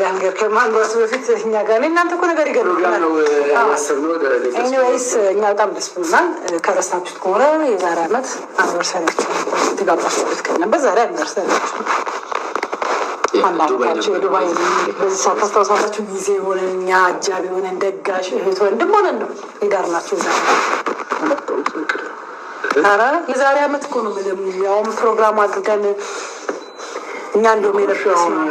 ነገር ከማንጓስ በፊት እኛ ጋር እናንተ እኮ ነገር ይገርምናል። ኤኒዌይስ እኛ በጣም ደስ ብሎናል። ከረሳችሁት ከሆነ የዛሬ ዓመት አኒቨርሰሪያችሁ የተጋባችሁበት ቀን ነበር። ዛሬ አኒቨርሰሪያችሁ አንዳንዳችሁ የዱባይ በዚህ ሰዓት ታስታውሳላችሁ። ጊዜ ሆነን እኛ አጃቢ ሆነን ደጋሽ እህት ወንድም ሆነን ነው የዳርናችሁ። ዛሬ ኧረ የዛሬ ዓመት እኮ ነው ያውም ፕሮግራም አድርገን እኛ እንደውም የለበስ ነው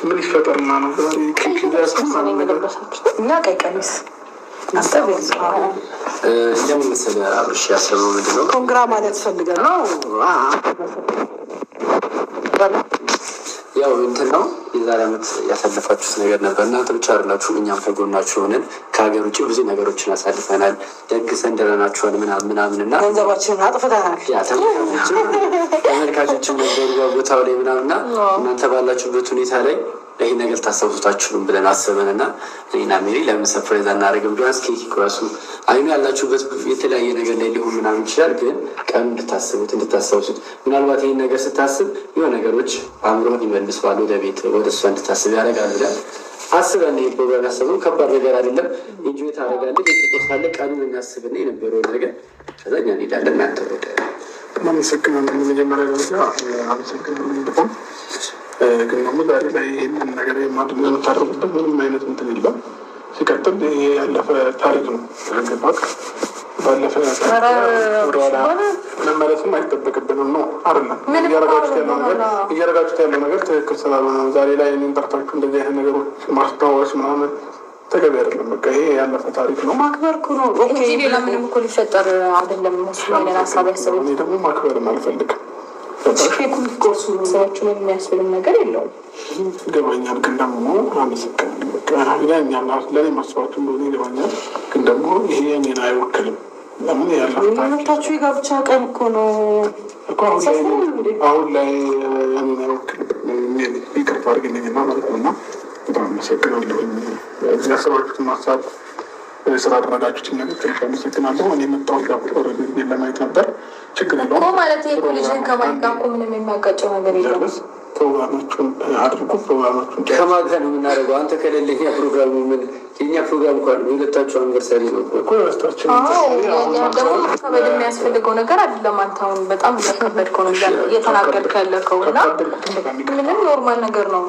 ምን ይፈጠርና ነው እኛ ቀይ ቀሚስ እንደምን መሰለህ አብርሽ ያሰበው ምንድን ነው ኮንግራ ማለት ፈልገን ነው። ያው እንትን ነው የዛሬ ዓመት ያሳለፋችሁት ነገር ነበር። እናንተ ብቻ አይደላችሁም፣ እኛም ከጎናችሁ ሆነን ከሀገር ውጭ ብዙ ነገሮችን አሳልፈናል። ደግሰን ደረናችኋል ምናምን እና ገንዘባችንን አጥፍተናል። ተመልካቾችን ነበሩ ቦታው ላይ ምናምንና እናንተ ባላችሁበት ሁኔታ ላይ ይህን ነገር ታስታውሱታችሁም ብለን አስበን እና እኔና ሜሪ ለምን ሰርፕራይዝ አናደርግም? ቢያንስ ኬክ ቁረሱ። አይኑ ያላችሁበት የተለያየ ነገር ላይ ሊሆን ምናምን ይችላል፣ ግን ቀን እንድታስታውሱት ምናልባት ይህን ነገር ስታስብ የሆነ ነገሮች አእምሮህን ይመልሰዋል ወደ ቤት ወደ እሷ እንድታስብ ያደርጋል ብለን አስበን ይህ ፕሮግራም ያሰብነው ከባድ ነገር አይደለም። ኢንጆይ ታደርጋለህ፣ ቤትቆሳለ ቀኑን እናስብና የነበረውን ነገር ከዛ እኛ እንሄዳለን። እናንተ ወደ አመሰግናለሁ። መጀመሪያ ደረጃ አመሰግናለሁ በጣም ግን ደግሞ ዛሬ ላይ ይህንን ነገር ማድረግ የምታደርጉበት ምንም አይነት እንትን የለም። ሲቀጥል ይሄ ያለፈ ታሪክ ነው። ገባክ? ባለፈ ወደኋላ መመለስም አይጠበቅብንም ነው አይደለም። እያረጋችሁት ያለው ነገር ትክክል ስላልሆነ ዛሬ ላይ እኔን ጠርታችሁ እንደዚህ አይነት ነገሮች ማስታወስ ምናምን ተገቢ አይደለም። በቃ ይሄ ያለፈ ታሪክ ነው። ማክበር እኮ ነው። ሌላ ምንም እኮ ሊፈጠር አይደለም። መስሎኝ ሀሳብ ያሰቡ እኔ ደግሞ ማክበርም አልፈልግም። ቁርሱ ሰዎችን የሚያስብልም ነገር የለውም። ይገባኛል፣ ግን ደግሞ አመሰግናለሁ። በቃ ለእኔ ማስባችሁ እንደሆነ ይገባኛል፣ ግን ደግሞ ይሄ እኔን አይወክልም። ለምን ያለታችሁ የጋብቻ ቀን እኮ ነው እኮ አሁን ላይ እኔን አይወክልም። ይቅርታ አድርግልኝና ማለት ነው። እና በጣም አመሰግናለሁ ያሰባችሁትን ሀሳብ ስላደረጋችሁትን ነገር ትልቅ አመሰግናለሁ። እኔ መጣሁ ለማየት ነበር። ችግር የለውም ማለት የኮሌጅን ከማይጋ እኮ ምንም የሚያጋጨው ነገር የለም። ፕሮግራሞቹን አድርጉ። ፕሮግራሞቹን ከማጋ ነው የምናደርገው። አንተ ከሌለኛ ፕሮግራሙ ምን የኛ ፕሮግራም እንኳን የሁለታችሁ አንቨርሳሪ ነው እኮ የሁለታችን። ደግሞ ከበድ የሚያስፈልገው ነገር አይደለም። አንተ አሁን በጣም እያከበድከው ነው እየተናገድክ ያለከው እና ምንም ኖርማል ነገር ነው።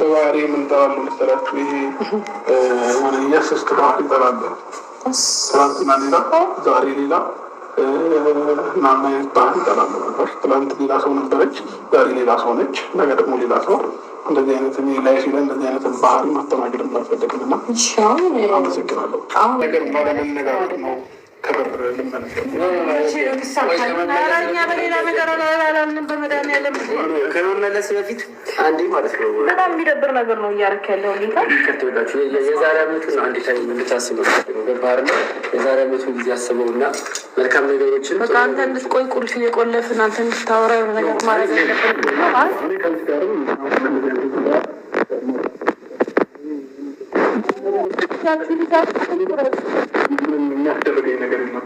ባህሪ የምንጠራሉ መሰላችሁ? ይሄ ሆነ እያስስት ባህሪ ይጠራለ። ትናንትና ሌላ ዛሬ ሌላ ምናምን አይነት ባህሪ ይጠራለ ነበር። ትናንት ሌላ ሰው ነበረች፣ ዛሬ ሌላ ሰው ነች፣ ነገ ደግሞ ሌላ ሰው። እንደዚህ አይነት ላይ ሲለ እንደዚህ አይነት ባህሪ ማስተናገድ አልፈለግም እና አመሰግናለሁ። ነገር ባለመነጋገር ነው ከበር ልመለስ ከመመለስ በፊት አንዴ ማለት ነው በጣም የሚደብር ነገር ነው እያደረክ ያለው ጌታ። የዛሬ ዓመቱ ነው አንዴ ላይ እንድታስበው ገባር ነው። የዛሬ ዓመቱ ጊዜ ያስበው እና መልካም ነገሮችን በቃ አንተ እንድትቆይ ቁልፍ እየቆለፍን አንተ እንድታወራ የሆነ ነገር ማድረግ ያለበት የሚያስደርገኝ ነገር የለም።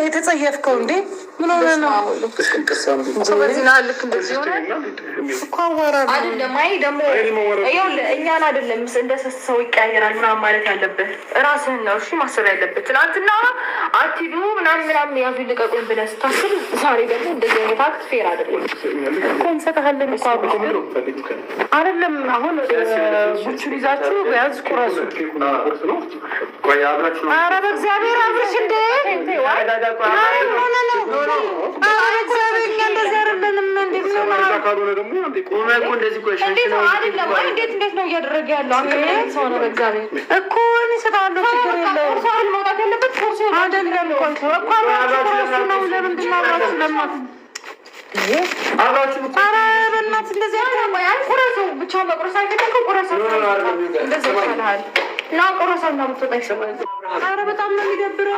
የተጸየፍከው እንዴ? ምን ሆነ ነው? ልክ እንደዚህ ሆነ እኮ አዋራ አይደለም። አይ ደግሞ እኛን አይደለም እንደ ሰው ይቀያየራል ምናምን ማለት ያለብህ እራስህን ነው። እሺ ማሰብ ያለብህ ትናንትና አትሂዱ ምናምን ያዙ ልቀቁኝ ብለህ ስታስብ፣ ዛሬ ደግሞ እንደዚህ አይነት አክት ፌር አይደለም እኮ እንሰጥሃለን እኮ አይደለም። አሁን ቡቹን ይዛችሁ ቢያንስ ቁረሱ። ኧረ በእግዚአብሔር አብርሽ እንደ እንዴት ነው እያደረገ ያለው? ሰው ነው በእግዚአብሔር እኮ እኔ እሰጥሃለሁ። ችግር የለውም። መውጣት ያለበት አይደለም ነው። ለምንድን ነው አብራችሁ በእናትህ እንደዚህ ቁረሱ። ብቻ መቁረስ አይፈለግም። ቁረሱ እንደዚህ ይሻልሃል። እና ቁረሳ እና ምትወጣ ይሰማል። ኧረ በጣም ነው የሚደብረው።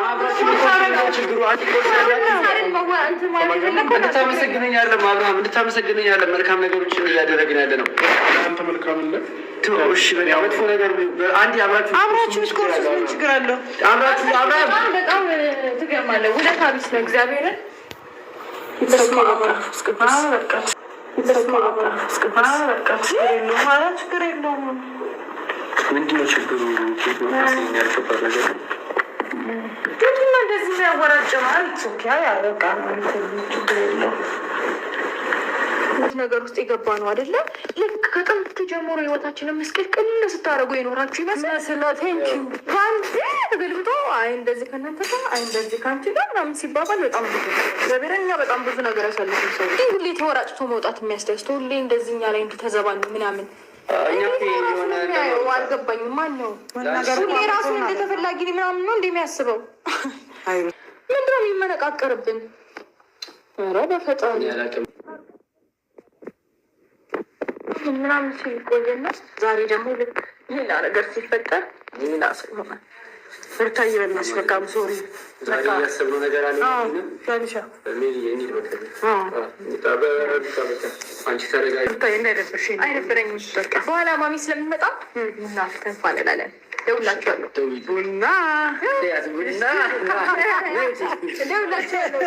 እንድታመሰግነኛለን መልካም ነገሮችን እያደረግን ያለ ነው። አንተ መልካም ነህ። እሺ መጥፎ ነገር አንድ አብራችሁ እስኮርስ ምን ችግር አለው? አብራችሁ በጣም ትቀየማለህ። ውለታ ቢስ ነው እግዚአብሔርን ችግር የለውም። ምንድነው ችግሩ? ያልገባ ነገር ምንድነው? እንደዚህ ያወራጨማል። ያበቃ ችግር የለውም። ነገር ውስጥ የገባ ነው አይደለ? ልክ ከጥንት ጀምሮ ህይወታችንን ምስቅልቅል ስታደርጉ የኖራችሁ ይመስላል። ከአንዴ ተገልብጦ አይ እንደዚህ ከእናንተ ጋር አይ እንደዚህ ከአንቺ ጋር ምናምን ሲባባል በጣም ብዙ እግዚአብሔርኛ በጣም ብዙ ነገር ያሳልፉ ሰው ሁሌ ተወራጭቶ መውጣት የሚያስደስተው ሁሌ እንደዚህ እኛ ላይ እንድተዘባን ምናምን አልገባኝም። ማን ነው ሁሌ ራሱን እንደተፈላጊ ምናምን ነው እንደሚያስበው? ምንድነው የሚመነቃቀርብን? ኧረ በፈጣሪ ምናምን ሲል ቆየና ዛሬ ደግሞ ልክ ሌላ ነገር ሲፈጠር ሌላ ሰው ይሆናል። ፍርታዬ በእናትሽ በቃ ሶሪ ያሰብነው ነገር አለ። አይነበረኝም። በኋላ ማሚ ስለሚመጣ እናንፋለላለን። ደውላችኋለሁ። ደውላችኋለሁ።